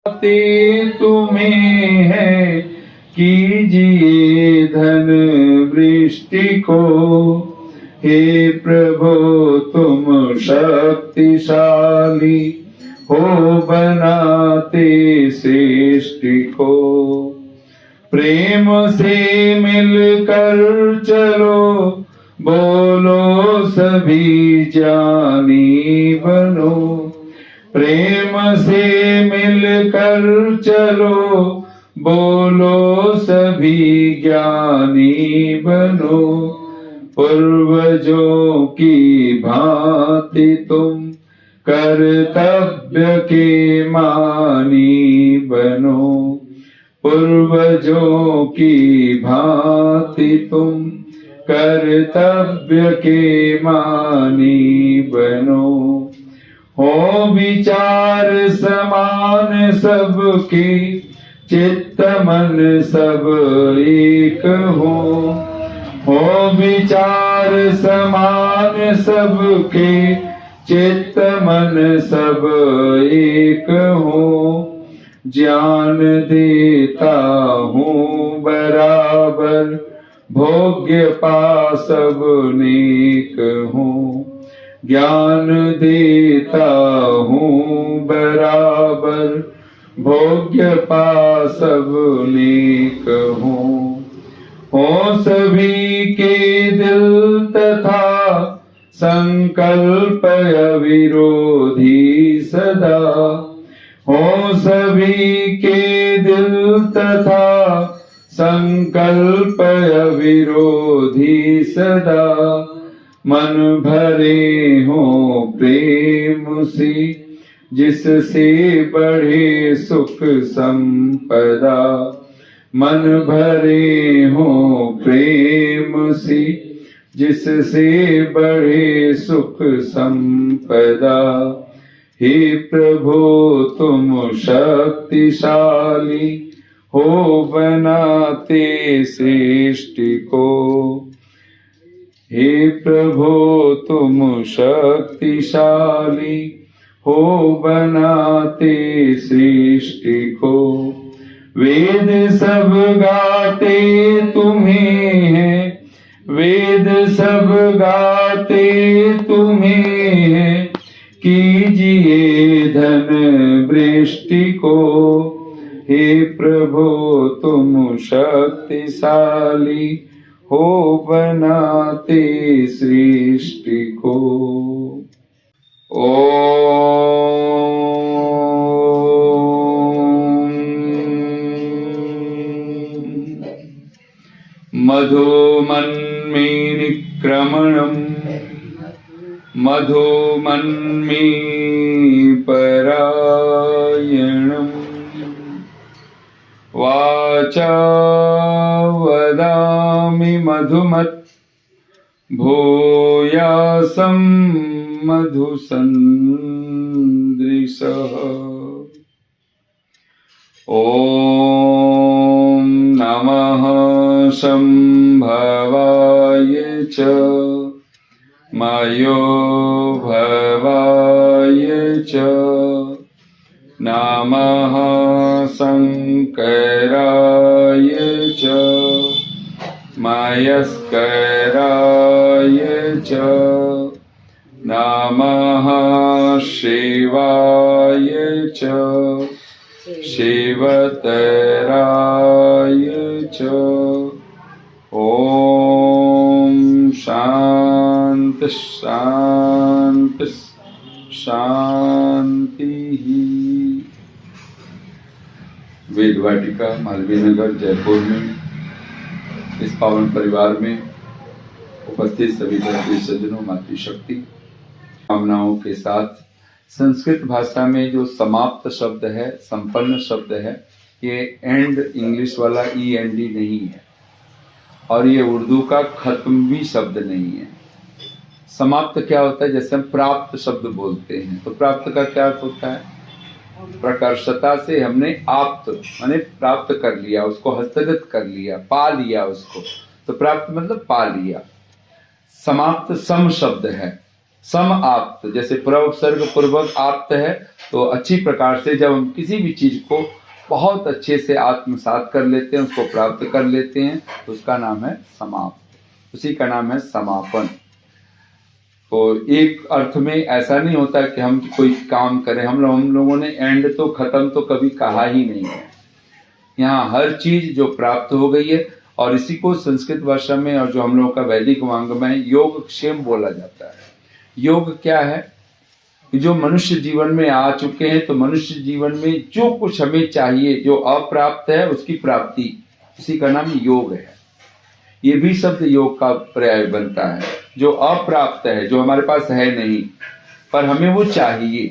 तुम्हें है, कीजिए धन वृष्टि को। हे प्रभु तुम शक्तिशाली हो, बनाते सृष्टि को। प्रेम से मिलकर चलो, बोलो सभी ज्ञानी बनो। प्रेम से मिलकर चलो, बोलो सभी ज्ञानी बनो। पूर्वजों की भांति तुम कर्तव्य के मानी बनो। पूर्वजों की भांति तुम कर्तव्य के मानी बनो। हो विचार समान सबके, चित्त मन सब एक हो विचार समान सबके, चित्त मन सब एक हो। ज्ञान देता हूँ बराबर, भोग्य पा सब नेक हूँ। ज्ञान देता हूँ बराबर, भोग्य पा सब नेक हूँ। हो सभी के दिल तथा संकल्प अविरोधी सदा। हो सभी के दिल तथा संकल्प अविरोधी सदा। मन भरे हो प्रेम से, जिससे बढ़े सुख संपदा। मन भरे हो प्रेम से, जिससे बढ़े सुख संपदा। हे प्रभु तुम शक्तिशाली हो, बनाते सृष्टि को। हे प्रभु तुम शक्तिशाली हो, बनाते सृष्टि को। वेद सब गाते तुम्हें हैं, वेद सब गाते तुम्हें हैं। कीजिए धन वृष्टि को। हे प्रभु तुम शक्तिशाली हो, बनाते सृष्टि को। मधुमन्मे निक्रमणम्, मधुमन्मे परायणम्। वाचा वदामि मधुमत्, भूयासं मधुसन्दृशः। ॐ नमः शम्भवाय च, मयो भवाय च। नमः शङ्कराय च, मयस्कराय च। नमः शिवाय च, शिवतराय च। ॐ शान्ति शान्ति शान्तिः। वेदवाटिका मालवीय नगर जयपुर में इस पावन परिवार में उपस्थित सभी धर्म सज्जनों, मातृशक्ति कामनाओं के साथ संस्कृत भाषा में जो समाप्त शब्द है, संपन्न शब्द है, ये एंड इंग्लिश वाला END नहीं है और ये उर्दू का खत्म भी शब्द नहीं है। समाप्त क्या होता है? जैसे हम प्राप्त शब्द बोलते हैं तो प्राप्त का क्या अर्थ होता है? प्रकर्षता से हमने आप्त माने प्राप्त कर लिया, उसको हस्तगत कर लिया, पा लिया उसको, तो प्राप्त मतलब पा लिया। समाप्त सम शब्द है, सम आप्त, जैसे प्रव उपसर्ग पूर्वक आप्त है तो अच्छी प्रकार से जब हम किसी भी चीज को बहुत अच्छे से आत्मसात कर लेते हैं, उसको प्राप्त कर लेते हैं, तो उसका नाम है समाप्त, उसी का नाम है समापन। तो एक अर्थ में ऐसा नहीं होता कि हम कोई काम करें, हम लोगों ने एंड तो खत्म तो कभी कहा ही नहीं है। यहाँ हर चीज जो प्राप्त हो गई है, और इसी को संस्कृत भाषा में और जो हम लोगों का वैदिक वांग में योग क्षेम बोला जाता है। योग क्या है कि जो मनुष्य जीवन में आ चुके हैं, तो मनुष्य जीवन में जो कुछ हमें चाहिए, जो अप्राप्त है उसकी प्राप्ति, उसी का नाम योग है। ये भी शब्द योग का पर्याय बनता है। जो अप्राप्त है, जो हमारे पास है नहीं पर हमें वो चाहिए,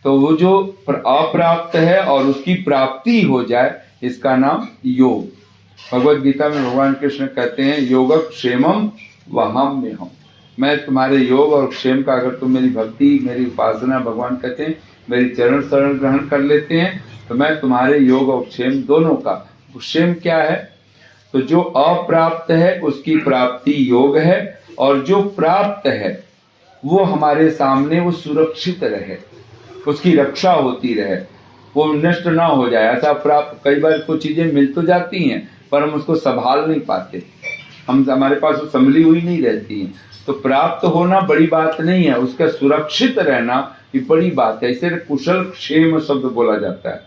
तो वो जो अप्राप्त है और उसकी प्राप्ति हो जाए, इसका नाम योग। भगवद गीता में भगवान कृष्ण कहते हैं योगः क्षेमम वहाम्यहम्, मैं तुम्हारे योग और क्षेम का, अगर तुम मेरी भक्ति, मेरी उपासना, भगवान कहते हैं मेरी चरण शरण ग्रहण कर लेते हैं, तो मैं तुम्हारे योग और क्षेम दोनों का। क्षेम क्या है? तो जो अप्राप्त है उसकी प्राप्ति योग है, और जो प्राप्त है वो हमारे सामने वो सुरक्षित रहे, उसकी रक्षा होती रहे, वो नष्ट ना हो जाए। ऐसा प्राप्त, कई बार कुछ चीजें मिल तो जाती हैं पर हम उसको संभाल नहीं पाते, हमारे पास वो संभली हुई नहीं रहती है। तो प्राप्त होना बड़ी बात नहीं है, उसका सुरक्षित रहना ये बड़ी बात है। इसे कुशल क्षेम शब्द बोला जाता है।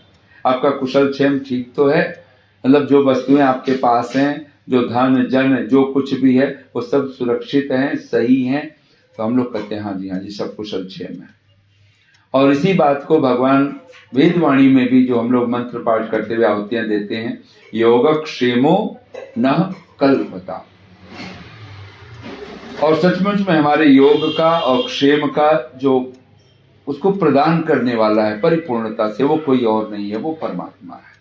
आपका कुशल क्षेम ठीक तो है, मतलब जो वस्तुएं आपके पास हैं, जो धन जन जो कुछ भी है वो सब सुरक्षित हैं, सही हैं, तो हम लोग कहते हैं हाँ जी सब कुशल क्षेम है। और इसी बात को भगवान वेदवाणी में भी जो हम लोग मंत्र पाठ करते हुए आहुतियां देते हैं, योगक्षेमो नः कल्पता। और सचमुच में हमारे योग का और क्षेम का जो उसको प्रदान करने वाला है परिपूर्णता से, वो कोई और नहीं है, वो परमात्मा है।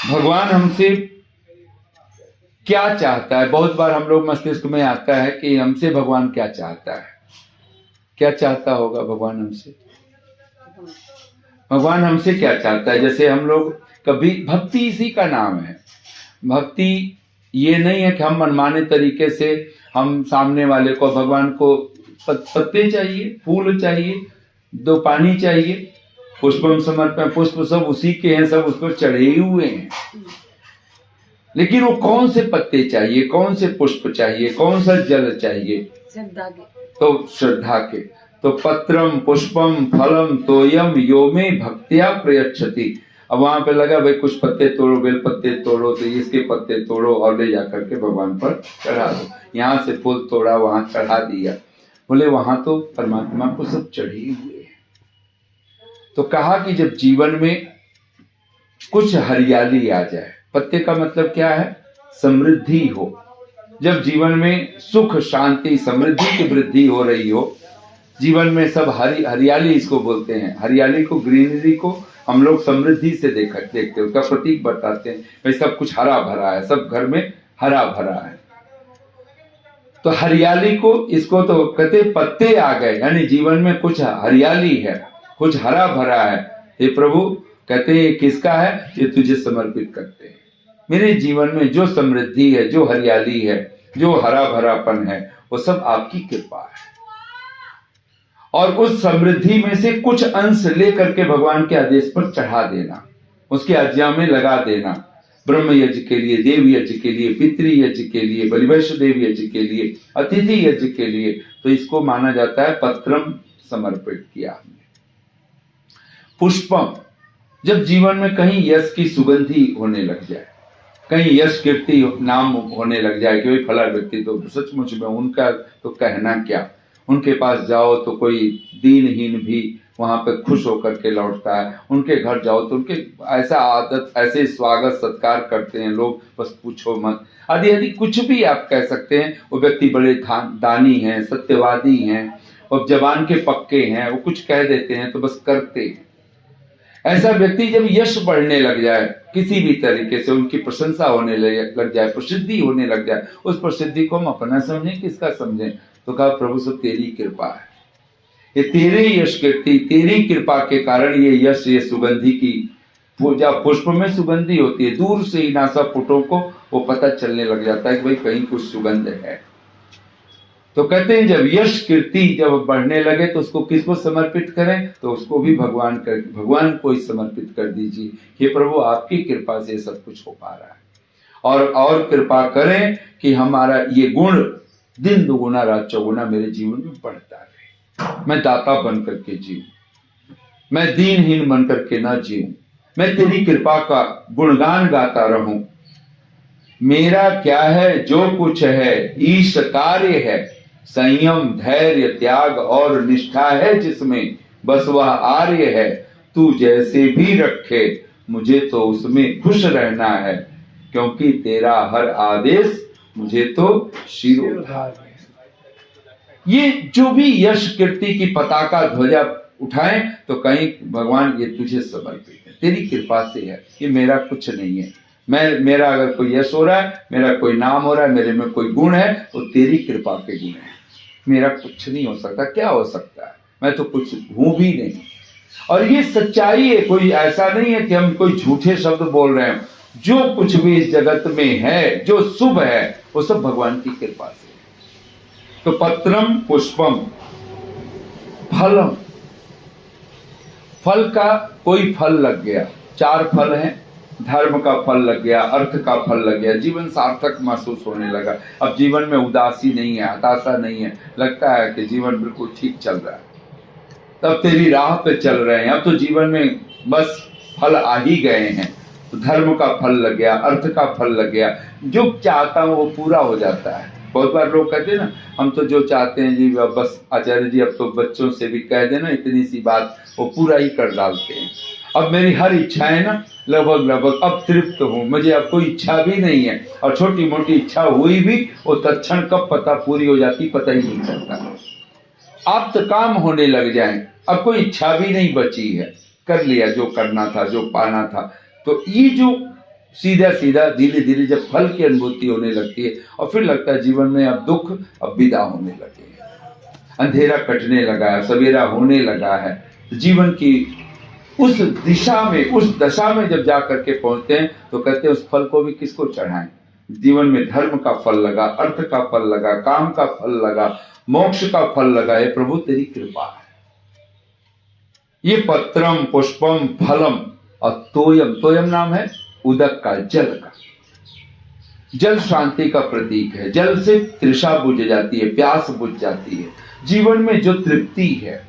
भगवान हमसे क्या चाहता है? बहुत बार हम लोग मस्तिष्क में आता है कि हमसे भगवान क्या चाहता है। क्या चाहता होगा भगवान हमसे? भगवान हमसे क्या चाहता है? जैसे हम लोग कभी, भक्ति इसी का नाम है। भक्ति ये नहीं है कि हम मनमाने तरीके से हम सामने वाले को, भगवान को पत्ते चाहिए, फूल चाहिए, दो पानी चाहिए, पुष्पम समर्पण, पुष्प सब उसी के हैं, सब उसको चढ़े हुए हैं, लेकिन वो कौन से पत्ते चाहिए, कौन से पुष्प चाहिए, कौन सा जल चाहिए? श्रद्धा के। तो श्रद्धा के, तो पत्रम पुष्पम फलम तोयम यो में भक्त्या प्रयच्छति। अब वहां पे लगा भाई कुछ पत्ते तोड़ो, बेल पत्ते तोड़ो, तो इसके पत्ते तोड़ो और ले जाकर के भगवान पर चढ़ा दो। यहाँ से फूल तोड़ा, वहां चढ़ा दिया। बोले वहां तो परमात्मा को सब चढ़े हुए हैं। तो कहा कि जब जीवन में कुछ हरियाली आ जाए, पत्ते का मतलब क्या है? समृद्धि हो। जब जीवन में सुख शांति समृद्धि की वृद्धि हो रही हो, जीवन में सब हरियाली इसको बोलते हैं। हरियाली को, ग्रीनरी को हम लोग समृद्धि से देखते हैं, उसका प्रतीक बताते हैं भाई सब कुछ हरा भरा है, सब घर में हरा भरा है। तो हरियाली को, इसको तो कहते पत्ते आ गए, यानी जीवन में कुछ हरियाली है, कुछ हरा भरा है। हे प्रभु, कहते हैं किसका है? ये तुझे समर्पित करते हैं। मेरे जीवन में जो समृद्धि है, जो हरियाली है, जो हरा भरापन है, वो सब आपकी कृपा है। और उस समृद्धि में से कुछ अंश लेकर के भगवान के आदेश पर चढ़ा देना, उसके आज्ञा में लगा देना। ब्रह्म यज्ञ के लिए, देव यज्ञ के लिए, पितृ यज्ञ के लिए, बलिवैश्य देव यज्ञ के लिए, अतिथि यज्ञ के लिए, तो इसको माना जाता है पत्रम समर्पित किया हमने। पुष्पम, जब जीवन में कहीं यश की सुगंधी होने लग जाए, कहीं यश कीर्ति नाम होने लग जाए कि भाई फला व्यक्ति तो सचमुच में, उनका तो कहना क्या, उनके पास जाओ तो कोई दीनहीन भी वहां पे खुश होकर के लौटता है, उनके घर जाओ तो उनके ऐसा आदत, ऐसे स्वागत सत्कार करते हैं लोग, बस पूछो मत, आदि आदि कुछ भी आप कह सकते हैं। वो व्यक्ति बड़े दानी हैं, सत्यवादी हैं, और जबान के पक्के हैं, वो कुछ कह देते हैं तो बस करते हैं। ऐसा व्यक्ति जब यश बढ़ने लग जाए, किसी भी तरीके से उनकी प्रशंसा होने लग जाए, प्रसिद्धि होने लग जाए, उस प्रसिद्धि को हम अपना समझें, किसका समझें? तो कहा प्रभु सब तेरी कृपा है, ये तेरे यश कीर्ति, तेरी कृपा के कारण ये यश, ये सुगंधी की पूजा, पुष्प में सुगंधी होती है, दूर से ही नासा पुटों को वो पता चलने लग जाता है कि भाई कहीं कुछ सुगंध है। तो कहते हैं जब यश कीर्ति जब बढ़ने लगे तो उसको किसको समर्पित करें? तो उसको भी भगवान को ही समर्पित कर दीजिए। हे प्रभु, आपकी कृपा से सब कुछ हो पा रहा है, और कृपा करें कि हमारा ये गुण दिन दुगुना रात चौगुना मेरे जीवन में बढ़ता रहे। मैं दाता बन करके जीऊं, मैं दीनहीन बन करके ना जीऊं, मैं तेरी कृपा का गुणगान गाता रहूं। मेरा क्या है, जो कुछ है ईश कार्य है, संयम धैर्य त्याग और निष्ठा है जिसमें, बस वह आर्य है। तू जैसे भी रखे मुझे तो उसमें खुश रहना है, क्योंकि तेरा हर आदेश मुझे तो शिरोधार्य है। ये जो भी यश कीर्ति की पताका ध्वजा उठाएं तो कहीं भगवान ये तुझे समर्पित है, तेरी कृपा से है, ये मेरा कुछ नहीं है। मेरा अगर कोई यश हो रहा है, मेरा कोई नाम हो रहा है, मेरे में कोई गुण है, तो तेरी कृपा के गुण है। मेरा कुछ नहीं हो सकता। क्या हो सकता है? मैं तो कुछ हूं भी नहीं। और ये सच्चाई है, कोई ऐसा नहीं है कि हम कोई झूठे शब्द बोल रहे हैं। जो कुछ भी इस जगत में है, जो शुभ है, वो सब भगवान की कृपा से है। तो पत्रम पुष्पम फलम, फल का कोई फल लग गया, 4 फल हैं। धर्म का फल लग गया, अर्थ का फल लग गया, जीवन सार्थक महसूस होने लगा। अब जीवन में उदासी नहीं है, हताशा नहीं है, लगता है कि जीवन बिल्कुल ठीक चल रहा है। तब तेरी राह पे चल रहे हैं, अब तो जीवन में बस फल आ ही गए हैं। तो धर्म का फल लग गया, अर्थ का फल लग गया, जो चाहता हूं वो पूरा हो जाता है। बहुत बार लोग कहते हैं ना, हम तो जो चाहते हैं जी बस आचार्य जी अब तो बच्चों से भी कह देना इतनी सी बात, वो पूरा ही कर डालते हैं। अब मेरी हर इच्छाएं ना लगभग अब तृप्त हूँ, मुझे अब कोई इच्छा भी नहीं है, और छोटी मोटी इच्छा हुई भी वो तत्क्षण कब पता पूरी हो जाती पता ही नहीं चलता। आप तो काम होने लग जाएं, अब कोई इच्छा भी नहीं बची है, कर लिया जो करना था, जो पाना था। तो ये जो सीधा सीधा धीरे धीरे जब फल की अनुभूति होने लगती है, और फिर लगता है जीवन में अब दुख अब विदा होने लगे हैं, अंधेरा कटने लगा है, सवेरा होने लगा है। जीवन की उस दिशा में, उस दशा में जब जा करके पहुंचते हैं तो कहते हैं उस फल को भी किसको चढ़ाएं। जीवन में धर्म का फल लगा, अर्थ का फल लगा, काम का फल लगा, मोक्ष का फल लगा। है प्रभु तेरी कृपा है। ये पत्रम पुष्पम फलम और तोयम, तोयम नाम है उदक का, जल का। जल शांति का प्रतीक है। जल से तृषा बुझ जाती है, प्यास बुझ जाती है। जीवन में जो तृप्ति है,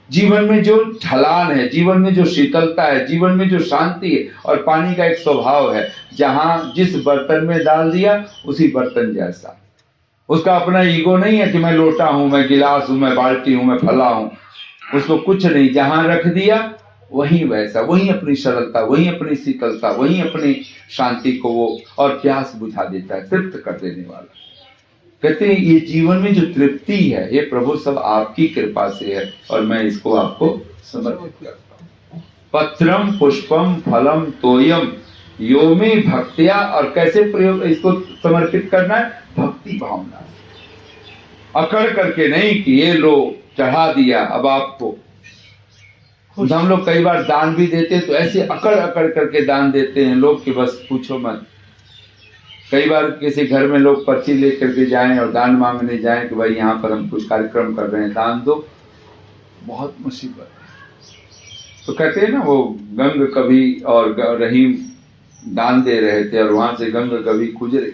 जीवन में जो ढलान है, जीवन में जो शीतलता है, जीवन में जो शांति है। और पानी का एक स्वभाव है, जहां जिस बर्तन में डाल दिया उसी बर्तन जैसा। उसका अपना ईगो नहीं है कि मैं लोटा हूं, मैं गिलास हूं, मैं बाल्टी हूं, मैं फला हूं। उसको कुछ नहीं, जहां रख दिया वहीं वैसा, वहीं अपनी सरलता, वहीं अपनी शीतलता, वहीं अपनी शांति को वो और प्यास बुझा देता है, तृप्त कर देने वाला। कहते हैं ये जीवन में जो तृप्ति है ये प्रभु सब आपकी कृपा से है, और मैं इसको आपको समर्पित करता हूं। पत्रम पुष्पम फलम तोयम यो में भक्तिया। और कैसे प्रयोग इसको समर्पित करना है? भक्ति भावना से, अकड़ करके नहीं कि ये लो चढ़ा दिया अब आपको। हम लोग कई बार दान भी देते हैं तो ऐसे अकड़ अकड़ करके दान देते हैं लोग कि बस पूछो मत। कई बार किसी घर में लोग पर्ची लेकर के जाएं और दान मांगने जाएं कि भाई यहाँ पर हम कुछ कार्यक्रम कर रहे हैं, दान दो, बहुत मुसीबत है। तो कहते हैं ना, वो गंग कवि और रहीम दान दे रहे थे और वहां से गंग कवि गुजरे,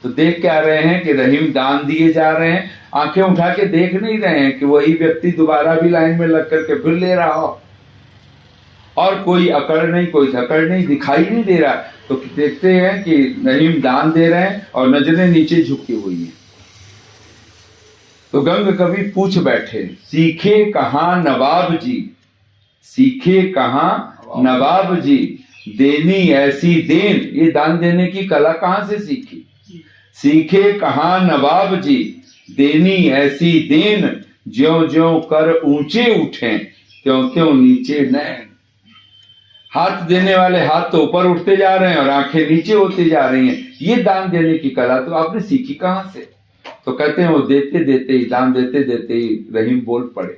तो देख के आ रहे हैं कि रहीम दान दिए जा रहे हैं, आंखें उठा के देख नहीं रहे हैं कि वही व्यक्ति दोबारा भी लाइन में लग करके फिर ले रहा हो, और कोई अकड़ नहीं, कोई धकड़ नहीं, दिखाई नहीं दे रहा। तो देखते हैं कि रहीम दान दे रहे हैं और नजरें नीचे झुकी हुई हैं। तो गंग कवि पूछ बैठे, सीखे कहाँ नवाब जी, सीखे कहाँ नवाब जी, देनी ऐसी देन। ये दान देने की कला कहाँ से सीखी? सीखे कहाँ नवाब जी, देनी ऐसी देन, ज्यों ज्यों कर ऊंचे उठे त्यों त्यों नीचे नैन। हाथ देने वाले हाथ तो ऊपर उठते जा रहे हैं और आंखें नीचे होती जा रही हैं। ये दान देने की कला तो आपने सीखी कहाँ से? तो कहते हैं वो देते देते ही, दान देते देते ही रहीम बोल पड़े,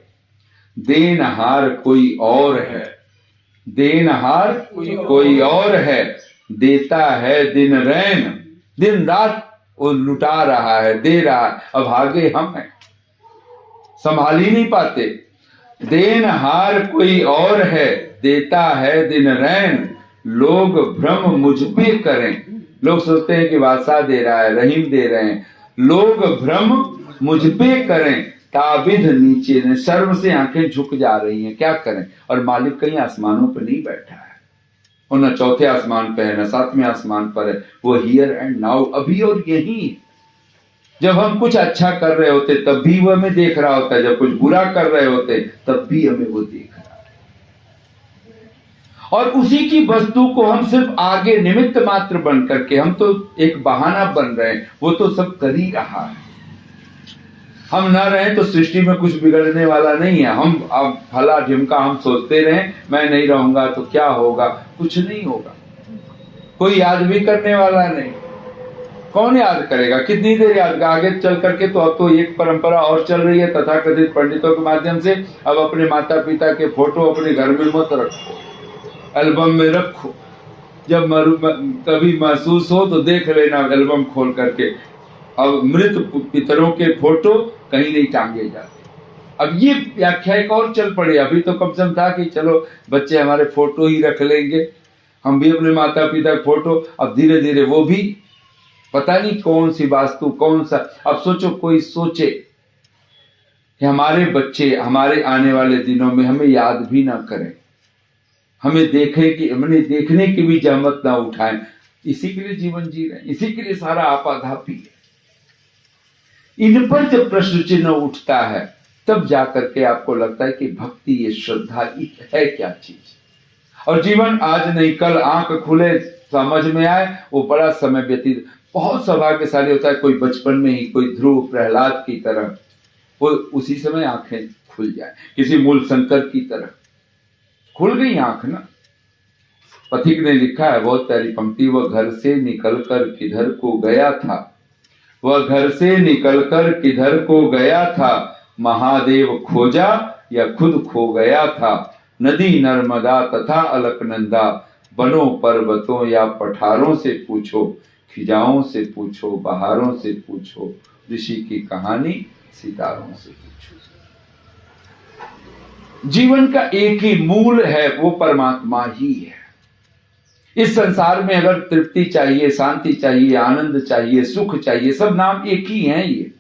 देनहार कोई और है, देनहार कोई और है, देता है दिन रैन। दिन रात वो लुटा रहा है, दे रहा है। अब भागे हम हैं, संभाल ही नहीं पाते। देनहार कोई और है, देता है दिन रैन, लोग भ्रम मुझ पे करें। लोग सोचते हैं कि बादशाह दे रहा है, रहीम दे रहे हैं, लोग भ्रम मुझ पे करें, ताबिद नीचे ने, शर्म से आंखें झुक जा रही हैं, क्या करें। और मालिक कहीं आसमानों पर नहीं बैठा है, वो न चौथे आसमान पे है, न सातवें आसमान पर है, वो हियर एंड नाउ, अभी और यही। जब हम कुछ अच्छा कर रहे होते तब भी वो हमें देख रहा होता है, जब कुछ बुरा कर रहे होते तब भी हमें वो देख रहा है। और उसी की वस्तु को हम सिर्फ आगे निमित्त मात्र बन करके, हम तो एक बहाना बन रहे हैं, वो तो सब कर ही रहा है। हम ना रहे तो सृष्टि में कुछ बिगड़ने वाला नहीं है। हम अब फला ढिमका हम सोचते रहे, मैं नहीं रहूंगा तो क्या होगा, कुछ नहीं होगा, कोई याद भी करने वाला नहीं। कौन याद करेगा, कितनी देर याद, आगे चल करके तो अब तो एक परंपरा और चल रही है तथाकथित पंडितों के माध्यम से। अब अपने माता पिता के फोटो अपने घर में मत रखो, एल्बम में रखो, जब कभी महसूस हो तो देख लेना एल्बम खोल करके। अब मृत पितरों के फोटो कहीं नहीं टांगे जाते। अब ये व्याख्या एक और चल पड़ी। अभी तो कम से कम था कि चलो बच्चे हमारे फोटो ही रख लेंगे, हम भी अपने माता पिता के फोटो। अब धीरे धीरे वो भी पता नहीं कौन सी वास्तु, कौन सा। अब सोचो, कोई सोचे कि हमारे बच्चे हमारे आने वाले दिनों में हमें याद भी ना करें, हमें देखें कि हमने देखने की भी जहमत ना उठाएं। इसी के लिए जीवन जी रहे हैं, इसी के लिए सारा आपाधापी है। इन पर जब प्रश्न चिन्ह उठता है तब जाकर के आपको लगता है कि भक्ति, ये श्रद्धा है क्या चीज। और जीवन आज नहीं कल आंख खुले समझ में आए, वो बड़ा समय व्यतीत। बहुत सौभाग्यशाली होता है कोई बचपन में ही, कोई ध्रुव प्रहलाद की तरह, वो उसी समय आंखें खुल जाए, किसी मूल शंकर की तरह खुल गई आंख ना। पथिक ने लिखा है बहुत प्यारी पंक्ति, वह घर से निकलकर किधर को गया था, वह घर से निकलकर किधर को गया था, महादेव खोजा या खुद खो गया था। नदी नर्मदा तथा अलकनंदा, बनों पर्वतों या पठारों से पूछो, खिजाओं से पूछो, बहारों से पूछो, ऋषि की कहानी सितारों से पूछो। जीवन का एक ही मूल है, वो परमात्मा ही है। इस संसार में अगर तृप्ति चाहिए, शांति चाहिए, आनंद चाहिए, सुख चाहिए, सब नाम एक ही हैं। ये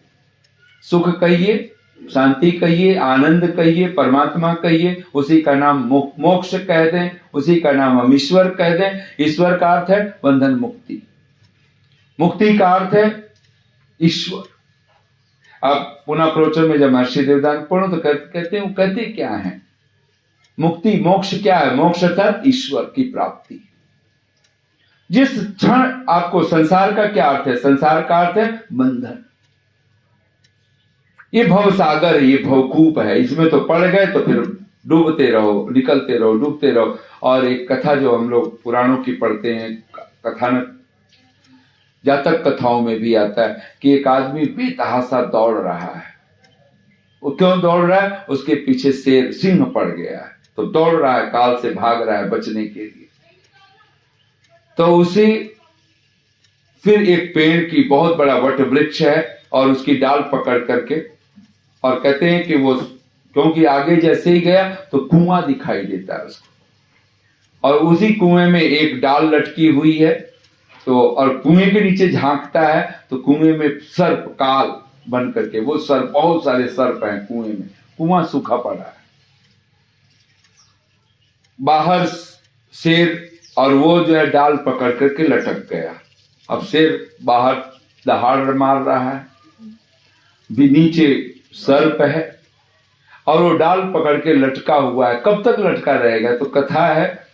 सुख कहिए, शांति कहिए, आनंद कहिए, परमात्मा कहिए, उसी का नाम मोक्ष कह दें, उसी का नाम हम ईश्वर कह दें। ईश्वर का अर्थ है बंधन मुक्ति, मुक्ति का अर्थ है ईश्वर। अब पुनः प्रवचन में जब महर्षि देवदान पढ़ो तो कहते क्या है, मुक्ति मोक्ष क्या है, मोक्ष अर्थात ईश्वर की प्राप्ति। जिस क्षण आपको संसार का क्या अर्थ है, संसार का अर्थ है बंधन। ये भव सागर है, ये भवकूप है, इसमें तो पड़ गए तो फिर डूबते रहो, निकलते रहो, डूबते रहो। और एक कथा जो हम लोग पुराणों की पढ़ते हैं, कथानक जातक कथाओं में भी आता है कि एक आदमी बेतहासा दौड़ रहा है। वो क्यों दौड़ रहा है, उसके पीछे शेर सिंह पड़ गया है, तो दौड़ रहा है, काल से भाग रहा है बचने के लिए। तो उसे फिर एक पेड़ की बहुत बड़ा वट वृक्ष है और उसकी डाल पकड़ करके, और कहते हैं कि वो क्योंकि आगे जैसे ही गया तो कुआं दिखाई देता है उसको, और उसी कुएं में एक डाल लटकी हुई है। तो और कुएं के नीचे झांकता है तो कुएं में सर्प काल बन करके, वो सर्प, बहुत सारे सर्प हैं कुएं में, कुआं सूखा पड़ा है। बाहर शेर और वो जो है डाल पकड़ करके लटक गया। अब शेर बाहर दहाड़ मार रहा है, भी नीचे सर्प है और वो डाल पकड़ के लटका हुआ है। कब तक लटका रहेगा, तो कथा है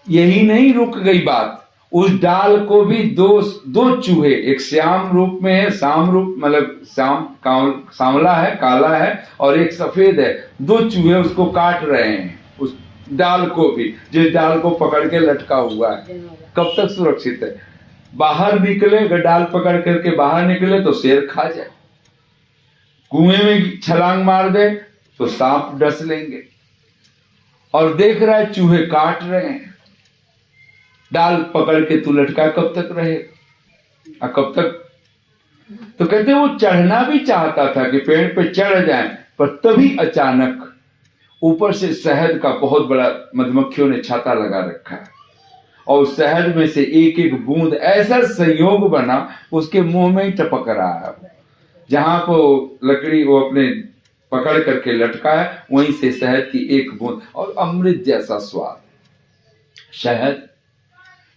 यही नहीं रुक गई बात, उस डाल को भी दो चूहे, एक श्याम रूप में है, शाम रूप मतलब सांवला है, काला है, और एक सफेद है, दो चूहे उसको काट रहे हैं, उस डाल को भी, जिस डाल को पकड़ के लटका हुआ है। कब तक सुरक्षित है, बाहर निकले, अगर डाल पकड़ करके बाहर निकले तो शेर खा जाए, कुएं में छलांग मार दे तो सांप डस लेंगे, और देख रहा है चूहे काट रहे हैं। डाल पकड़ के तू लटका कब तक रहेगा, कब तक तो कहते वो चढ़ना भी चाहता था कि पेड़ पे चढ़ जाए, पर तभी अचानक ऊपर से शहद का बहुत बड़ा, मधुमक्खियों ने छाता लगा रखा है, और शहद में से एक एक बूंद ऐसा संयोग बना उसके मुंह में ही टपक रहा है। जहां को लकड़ी वो अपने पकड़ करके लटका है, वहीं से शहद की एक बूंद, और अमृत जैसा स्वाद। शहद,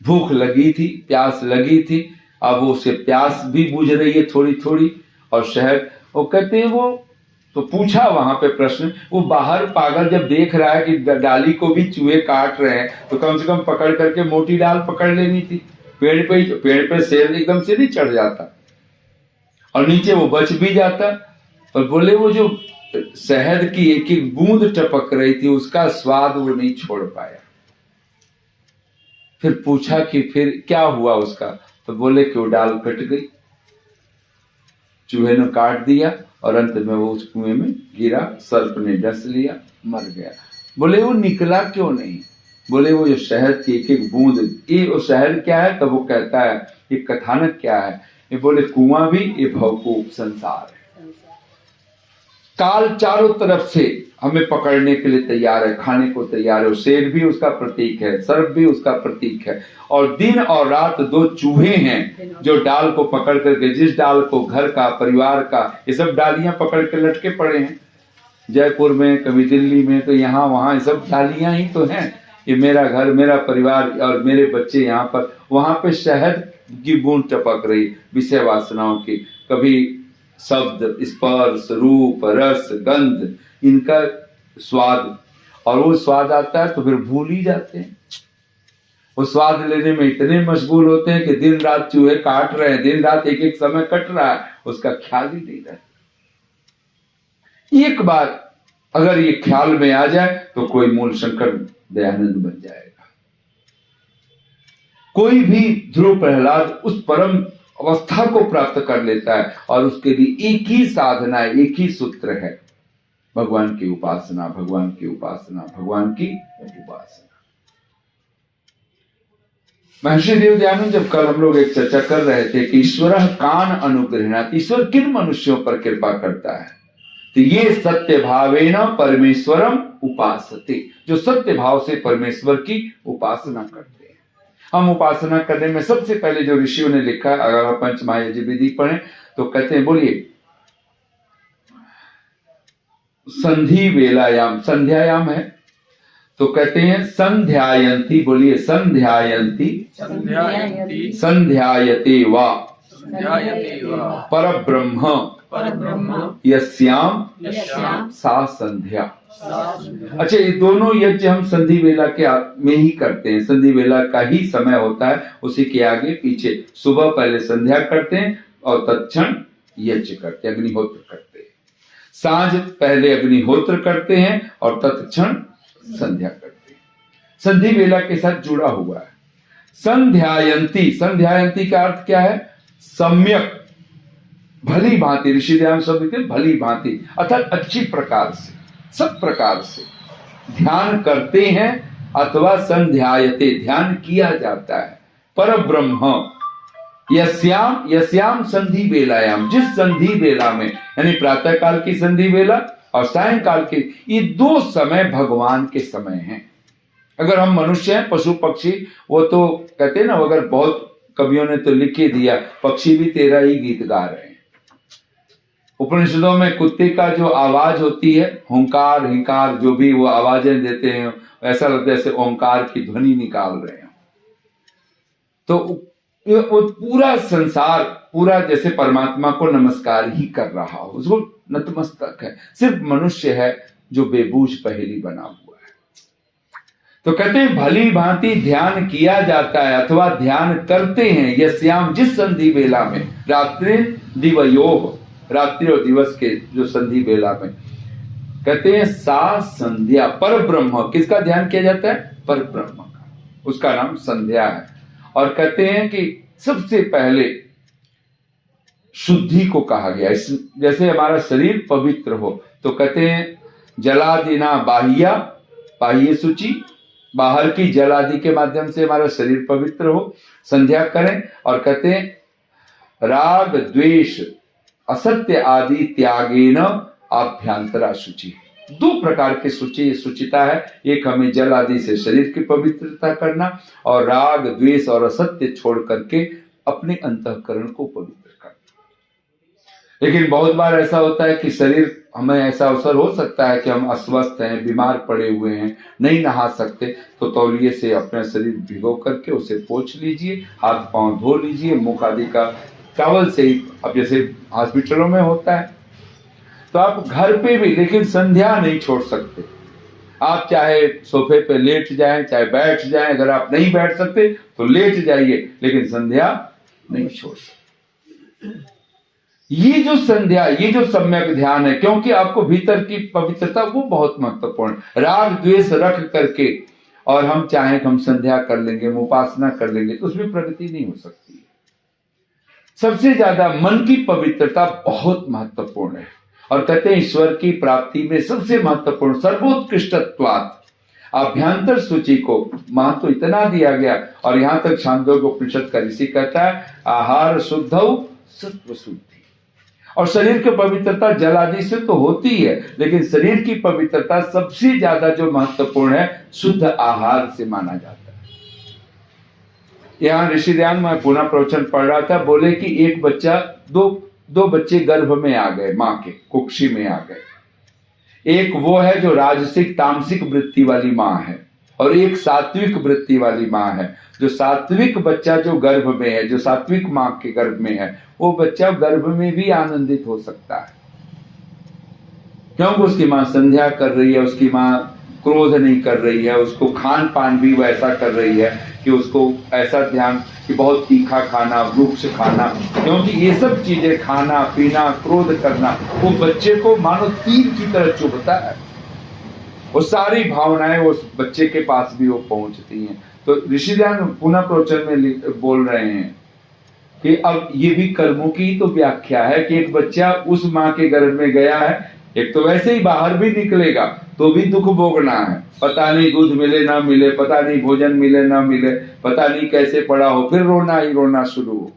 भूख लगी थी, प्यास लगी थी, अब वो उसे प्यास भी बुझ रही है थोड़ी थोड़ी, और शहद, वो कहते हैं वो तो पूछा वहां पे प्रश्न, वो बाहर पागल जब देख रहा है कि डाली को भी चूहे काट रहे हैं, तो कम से कम पकड़ करके मोटी डाल पकड़ लेनी थी। पेड़ पे शेर एकदम से नहीं चढ़ जाता, और नीचे वो बच भी जाता। और बोले वो जो शहद की एक एक बूंद टपक रही थी, उसका स्वाद वो नहीं छोड़ पाया। फिर पूछा कि फिर क्या हुआ उसका, तो बोले कि वो डाल कट गई, चूहे ने काट दिया, और अंत में वो उस कुएं में गिरा, सर्प ने डस लिया, मर गया। बोले वो निकला क्यों नहीं? बोले वो जो शहद की एक एक बूंद, ये वो शहद क्या है? तब वो कहता है, ये कथानक क्या है? ये बोले कुआं भी, ये भवकूप संसार है। काल चारों तरफ से हमें पकड़ने के लिए तैयार है, खाने को तैयार है। शेर भी उसका प्रतीक है, सर्प भी उसका प्रतीक है, और दिन और रात दो चूहे हैं जो डाल को पकड़ करके, जिस डाल को घर का, परिवार का, ये सब डालियां पकड़ के लटके पड़े हैं। जयपुर में, कभी दिल्ली में, तो यहाँ वहां ये सब डालियां ही तो हैं। ये मेरा घर, मेरा परिवार और मेरे बच्चे यहाँ पर, वहां पे शहद की बूंद टपक रही, विषय वासनाओं की। कभी शब्द, स्पर्श, रूप, रस, गंध, इनका स्वाद, और वो स्वाद आता है तो फिर भूल ही जाते हैं। वो स्वाद लेने में इतने मशगूल होते हैं कि दिन रात चूहे काट रहे हैं, दिन रात एक एक समय कट रहा है, उसका ख्याल ही नहीं रहता। एक बार अगर ये ख्याल में आ जाए तो कोई मूल शंकर दयानंद बन जाएगा। कोई भी ध्रुव प्रहलाद उस परम अवस्था को प्राप्त कर लेता है, और उसके लिए एक ही साधना है, एक ही सूत्र है, भगवान की उपासना, भगवान की उपासना, भगवान की उपासना। महर्षि देव दयानंद, जब कल हम लोग एक चर्चा कर रहे थे कि ईश्वर कान अनुग्रहणात्, ईश्वर किन मनुष्यों पर कृपा करता है, तो ये सत्य भावेन परमेश्वरम उपासते, जो सत्य भाव से परमेश्वर की उपासना करते हैं। हम उपासना करने में सबसे पहले जो ऋषियों ने लिखा, अगर आप पंचमहायज्ञ विधि पढ़ें तो कहते हैं, बोलिए, संधि वेलायाम, संध्यायाम है तो कहते हैं संध्यायंती, बोलिए संध्यायंती, संध्यायते वा परब्रह्म यस्याम सा संध्या। अच्छा, ये दोनों यज्ञ हम संधि वेला के में ही करते हैं, संधि वेला का ही समय होता है, उसी के आगे पीछे। सुबह पहले संध्या करते हैं और तत्क्षण यज्ञ करते हैं, अग्निहोत्र करते हैं। सांझ पहले अग्निहोत्र करते हैं और तत्क्षण संध्या करते हैं। संधि वेला के साथ जुड़ा हुआ है। संध्यायंती, संध्यायंती का अर्थ क्या है? सम्यक, भली भांति, ऋषि दयानंद शब्द के भली भांति, अर्थात अच्छी प्रकार से, सब प्रकार से ध्यान करते हैं, अथवा संध्यायते, ध्यान किया जाता है। परब्रह्म यस्याम, यस्याम संधि वेलायाम, जिस संधि वेला में, यानी प्रातः काल की संधि वेला और सायंकाल के, ये दो समय भगवान के समय हैं। अगर हम मनुष्य हैं, पशु पक्षी, वो तो कहते हैं ना, अगर बहुत कवियों ने तो लिख ही दिया, पक्षी भी तेरा ही गीत गा रहे हैं। उपनिषदों में कुत्ते का जो आवाज होती है, हुंकार, हिंकार, जो भी वो आवाजें देते हैं, ऐसा लगता है जैसे ओंकार की ध्वनि निकाल रहे हैं। तो वो पूरा संसार, पूरा जैसे परमात्मा को नमस्कार ही कर रहा हो, उसको नतमस्तक है। सिर्फ मनुष्य है जो बेबूझ पहेली बना हुआ है। तो कहते हैं भली भांति ध्यान किया जाता है, अथवा ध्यान करते हैं, यस्याम, जिस संधि वेला में, रात्रि दिवयोग, रात्रि और दिवस के जो संधि वेला में, कहते हैं सा संध्या, पर ब्रह्म, किसका ध्यान किया जाता है? पर ब्रह्म का, उसका नाम संध्या है। और कहते हैं कि सबसे पहले शुद्धि को कहा गया, जैसे हमारा शरीर पवित्र हो, तो कहते हैं जलादिना बाह्या, बाह्य सूची, बाहर की जल आदि के माध्यम से हमारा शरीर पवित्र हो, संध्या करें। और कहते हैं राग द्वेष असत्य आदि त्यागेन आभ्यंतरा शुचि। दो प्रकार की शुचिता है, एक हमें जल आदि से शरीर की पवित्रता करना, और राग द्वेष और असत्य छोड़ करके अपने अंतःकरण को पवित्र करना। लेकिन बहुत बार ऐसा होता है कि शरीर, हमें ऐसा अवसर हो सकता है कि हम अस्वस्थ हैं, बीमार पड़े हुए हैं, नहीं नहा सकते, तो तौलिए से अपना शरीर भिगो करके उसे पोंछ लीजिए, हाथ पांव धो लीजिए, मुख आदि का टॉवल से ही, अब जैसे हॉस्पिटलों में होता है, तो आप घर पे भी, लेकिन संध्या नहीं छोड़ सकते। आप चाहे सोफे पे लेट जाएं, चाहे बैठ जाएं, अगर आप नहीं बैठ सकते तो लेट जाइए, लेकिन संध्या नहीं छोड़ सकते। ये जो संध्या, ये जो सम्यक ध्यान है, क्योंकि आपको भीतर की पवित्रता वो बहुत महत्वपूर्ण। राग द्वेष रख करके और हम चाहें कि हम संध्या कर लेंगे, हम उपासना कर लेंगे, तो उसमें प्रगति नहीं हो सकती। सबसे ज्यादा मन की पवित्रता बहुत महत्वपूर्ण है, और कहते हैं ईश्वर की प्राप्ति में सबसे महत्वपूर्ण सर्वोत्कृष्टत्वात् आभ्यंतर सूची को महत्व तो इतना दिया गया। और यहां तक छांदोग्य उपनिषद का ऋषि कहता है आहार शुद्धौ सत्व शुद्धि। और शरीर की पवित्रता जल आदि से तो होती है, लेकिन शरीर की पवित्रता सबसे ज्यादा जो महत्वपूर्ण है शुद्ध आहार से माना जाता है। यहाँ ऋषि ध्यान में पुनः प्रवचन पढ़ रहा था, बोले कि एक बच्चा, दो बच्चे गर्भ में आ गए, मां के कुक्षी में आ गए। एक वो है जो राजसिक तामसिक वृत्ति वाली मां है, और एक सात्विक वृत्ति वाली मां है। जो सात्विक बच्चा जो गर्भ में है, जो सात्विक मां के गर्भ में है, वो बच्चा गर्भ में भी आनंदित हो सकता है, क्योंकि उसकी मां संध्या कर रही है, उसकी मां क्रोध नहीं कर रही है, उसको खान पान भी वैसा कर रही है कि उसको ऐसा ध्यान कि बहुत तीखा खाना, वृक्ष खाना, क्योंकि ये सब चीजें खाना पीना, क्रोध करना, वो बच्चे को मानो तीर की तरह चुभता है। वो सारी भावनाएं उस बच्चे के पास भी वो पहुंचती हैं। तो ऋषि ध्यान पुनः प्रवचन में बोल रहे हैं कि अब ये भी कर्मों की तो व्याख्या है कि एक बच्चा उस माँ के गर्भ में गया है, एक तो वैसे ही बाहर भी निकलेगा तो भी दुख भोगना है, पता नहीं दूध मिले ना मिले, पता नहीं भोजन मिले ना मिले, पता नहीं कैसे पड़ा हो, फिर रोना ही रोना शुरू हो,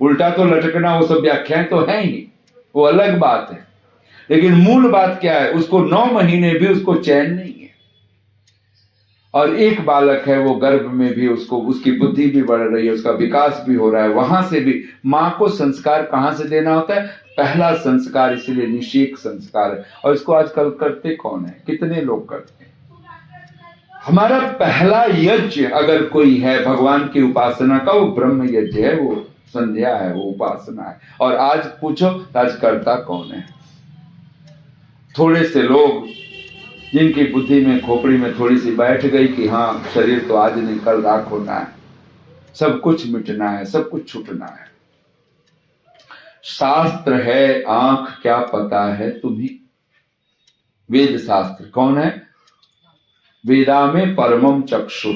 उल्टा तो लटकना, वो सब व्याख्याएं तो है ही, वो अलग बात है। लेकिन मूल बात क्या है, उसको 9 महीने भी उसको चैन नहीं है। और एक बालक है, वो गर्भ में भी उसको, उसकी बुद्धि भी बढ़ रही है, उसका विकास भी हो रहा है, वहां से भी माँ को संस्कार कहां से देना होता है, पहला संस्कार, इसलिए निषेक संस्कार है। और इसको आजकल करते कौन है, कितने लोग करते हैं। हमारा पहला यज्ञ अगर कोई है भगवान की उपासना का, वो ब्रह्म यज्ञ है, वो संध्या है, वो उपासना है। और आज पूछो आज करता कौन है। थोड़े से लोग जिनकी बुद्धि में, खोपड़ी में थोड़ी सी बैठ गई कि हाँ शरीर तो आज नहीं कल राख होना है, सब कुछ मिटना है, सब कुछ छूटना है। शास्त्र है आंख क्या पता है तुम्हें, वेद शास्त्र कौन है, वेदा में परमम चक्षु,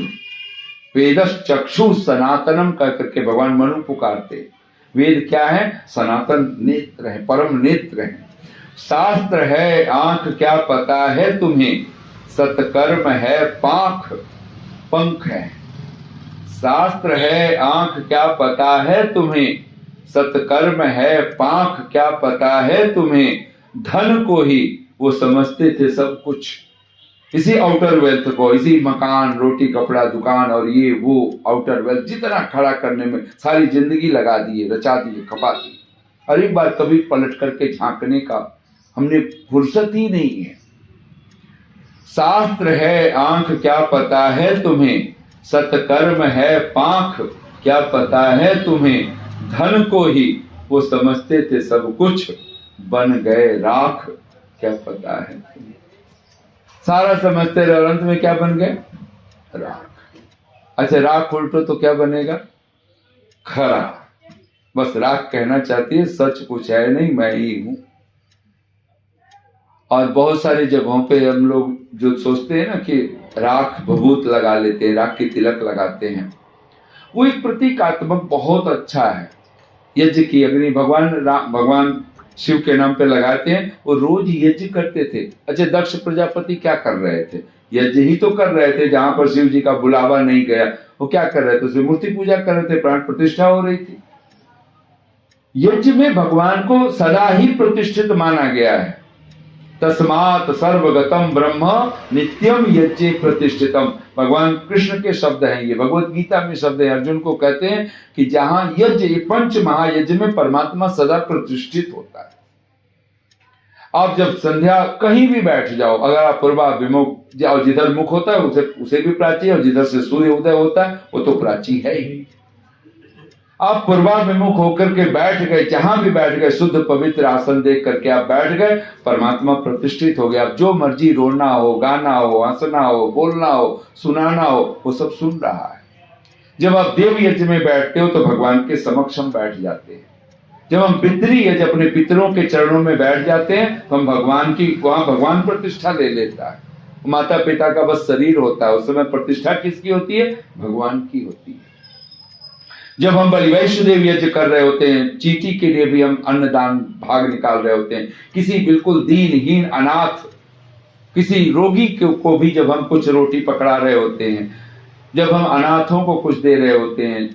वेदस चक्षु सनातनम कह करके भगवान मनु पुकारते। वेद क्या है, सनातन नेत्र है, परम नेत्र है। शास्त्र है आंख क्या पता है तुम्हें, सत्कर्म है पांख पंख है। शास्त्र है आंख क्या पता है तुम्हें, सत्कर्म है पांख क्या पता है तुम्हें। धन को ही वो समझते थे सब कुछ, इसी आउटर वेल्थ को, इसी मकान रोटी कपड़ा दुकान और ये वो आउटर वेल्थ जितना खड़ा करने में सारी जिंदगी लगा दिए, रचा दिए, खपा दिए। और एक बार कभी पलट करके झांकने का हमने फुर्सत ही नहीं है। शास्त्र है आंख क्या पता है तुम्हें, सत्कर्म है पांख क्या पता है तुम्हें। धन को ही वो समझते थे सब कुछ, बन गए राख क्या पता है तुम्हें। सारा समझते रहे, अंत में क्या बन गए, राख। अच्छा राख उल्टो तो क्या बनेगा, खरा। बस राख कहना चाहती है, सच कुछ है नहीं, मैं ही हूं। और बहुत सारी जगहों पे हम लोग जो सोचते हैं ना कि राख भभूत लगा लेते हैं, राख की तिलक लगाते हैं, वो एक प्रतीकात्मक बहुत अच्छा है। यज्ञ की अग्नि भगवान शिव के नाम पे लगाते हैं, वो रोज यज्ञ करते थे। अच्छा दक्ष प्रजापति क्या कर रहे थे, यज्ञ ही तो कर रहे थे। जहां पर शिव जी का बुलावा नहीं गया, वो क्या कर रहे थे, उसमें मूर्ति पूजा कर रहे थे, प्राण प्रतिष्ठा हो रही थी। यज्ञ में भगवान को सदा ही प्रतिष्ठित माना गया है। तस्मात् सर्वगतम ब्रह्म नित्यम यज्ञे प्रतिष्ठितम, भगवान कृष्ण के शब्द हैं ये, भगवत गीता में शब्द है। अर्जुन को कहते हैं कि जहां यज्ञ, पंच महायज्ञ में परमात्मा सदा प्रतिष्ठित होता है। आप जब संध्या कहीं भी बैठ जाओ, अगर आप पूर्वाभिमुख जाओ, जिधर मुख होता है उसे भी प्राची है, और जिधर से सूर्य उदय होता है वो तो प्राची है ही। आप पूर्वाभिमुख होकर के बैठ गए, जहां भी बैठ गए, शुद्ध पवित्र आसन देख करके आप बैठ गए, परमात्मा प्रतिष्ठित हो गया। आप जो मर्जी रोना हो, गाना हो, हंसना हो, बोलना हो, सुनाना हो, वो सब सुन रहा है। जब आप देव यज्ञ में बैठते हो तो भगवान के समक्ष हम बैठ जाते हैं। जब हम पितृ यज्ञ, अपने पितरों के चरणों में बैठ जाते हैं तो हम भगवान की, वहां भगवान प्रतिष्ठा ले लेता है। माता पिता का बस शरीर होता है, उस समय प्रतिष्ठा किसकी होती है? भगवान की होती है। जब हम बलि वैष्णदेव यज्ञ कर रहे होते हैं, चींटी के लिए भी हम अन्नदान भाग निकाल रहे होते हैं, किसी बिल्कुल दीनहीन अनाथ, किसी रोगी को भी जब हम कुछ रोटी पकड़ा रहे होते हैं, जब हम अनाथों को कुछ दे रहे होते हैं,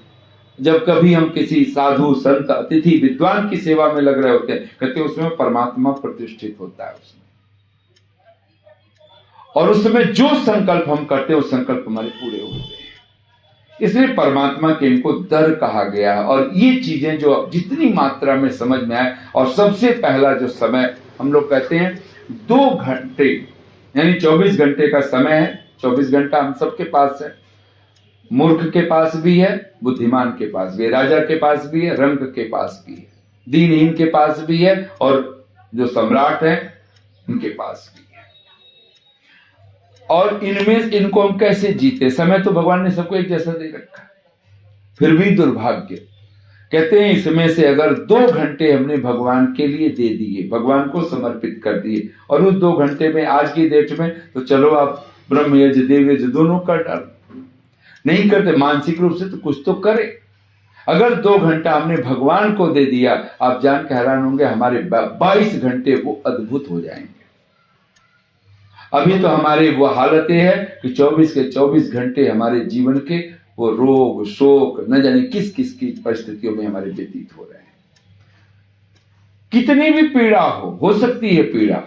जब कभी हम किसी साधु संत अतिथि विद्वान की सेवा में लग रहे होते हैं, कहते हैं उसमें परमात्मा प्रतिष्ठित होता है उसमें। और उस समय जो संकल्प हम करते हैं वो संकल्प हमारे पूरे होते हैं। इसलिए परमात्मा के इनको दर कहा गया। और ये चीजें जो जितनी मात्रा में समझ में आए, और सबसे पहला जो समय हम लोग कहते हैं 2 घंटे, यानी 24 घंटे का समय है। 24 घंटा हम सबके पास है, मूर्ख के पास भी है, बुद्धिमान के पास भी है, राजा के पास भी है, रंग के पास भी है, दीनहीन के पास भी है, और जो सम्राट है उनके पास भी है। और इनमें इनको हम कैसे जीते? समय तो भगवान ने सबको एक जैसा दे रखा है, फिर भी दुर्भाग्य। कहते हैं इसमें से अगर 2 घंटे हमने भगवान के लिए दे दिए, भगवान को समर्पित कर दिए, और उस 2 घंटे में आज की डेट में तो चलो आप ब्रह्म यज्ञ देव यज्ञ दोनों कर डाल, नहीं करते मानसिक रूप से तो कुछ तो करे। अगर 2 घंटा हमने भगवान को दे दिया, आप जान के हैरान होंगे हमारे 22 घंटे वो अद्भुत हो जाएंगे। अभी तो हमारी वो हालत है कि 24 के 24 घंटे हमारे जीवन के वो रोग शोक न जाने किस किस की परिस्थितियों में हमारे व्यतीत हो रहे हैं। कितनी भी पीड़ा हो सकती है पीड़ा।